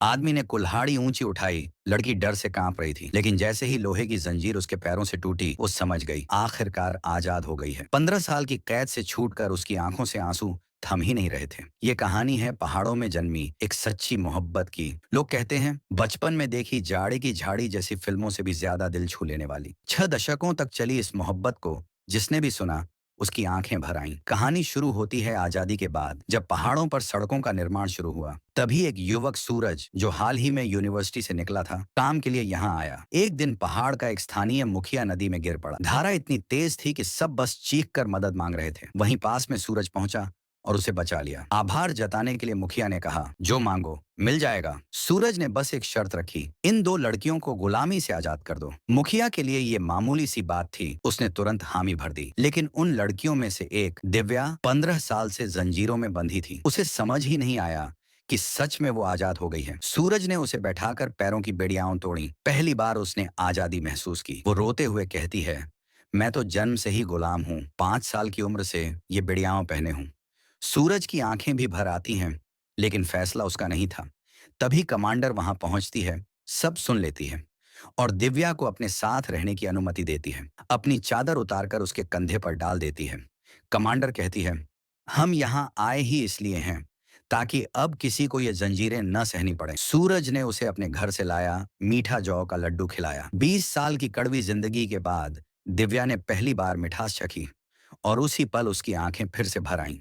आदमी ने कुल्हाड़ी ऊंची उठाई। लड़की डर से कांप रही थी, लेकिन जैसे ही लोहे की जंजीर उसके पैरों से टूटी, वो समझ गई आखिरकार आजाद हो गई है। 15 साल की कैद से छूटकर उसकी आंखों से आंसू थम ही नहीं रहे थे। ये कहानी है पहाड़ों में जन्मी एक सच्ची मोहब्बत की। लोग कहते हैं बचपन में देखी जाड़े की झाड़ी जैसी फिल्मों से भी ज्यादा दिल छू लेने वाली। 6 दशकों तक चली इस मोहब्बत को जिसने भी सुना उसकी आंखें भर आईं। कहानी शुरू होती है आजादी के बाद, जब पहाड़ों पर सड़कों का निर्माण शुरू हुआ। तभी एक युवक सूरज, जो हाल ही में यूनिवर्सिटी से निकला था, काम के लिए यहाँ आया। एक दिन पहाड़ का एक स्थानीय मुखिया नदी में गिर पड़ा। धारा इतनी तेज थी कि सब बस चीख कर मदद मांग रहे थे। वहीं पास में सूरज पहुंचा और उसे बचा लिया। आभार जताने के लिए मुखिया ने कहा, जो मांगो मिल जाएगा। सूरज ने बस एक शर्त रखी, इन 2 लड़कियों को गुलामी से आजाद कर दो। मुखिया के लिए ये मामूली सी बात थी, उसने तुरंत हामी भर दी। लेकिन उन लड़कियों में से एक, दिव्या, 15 साल से जंजीरों में बंधी थी। उसे समझ ही नहीं आया कि सच में वो आजाद हो गई है। सूरज ने उसे बैठाकर पैरों की बेड़ियां तोड़ी। पहली बार उसने आजादी महसूस की। वो रोते हुए कहती है, मैं तो जन्म से ही गुलाम हूँ, 5 साल की उम्र से ये बेड़ियां पहने हूँ। सूरज की आंखें भी भर आती हैं, लेकिन फैसला उसका नहीं था। तभी कमांडर वहां पहुंचती है, सब सुन लेती है और दिव्या को अपने साथ रहने की अनुमति देती है। अपनी चादर उतारकर उसके कंधे पर डाल देती है। कमांडर कहती है, हम यहाँ आए ही इसलिए हैं ताकि अब किसी को ये जंजीरें न सहनी पड़े। सूरज ने उसे अपने घर से लाया, मीठा जौ का लड्डू खिलाया। 20 साल की कड़वी जिंदगी के बाद दिव्या ने पहली बार मिठास चखी और उसी पल उसकी आंखें फिर से भर आईं।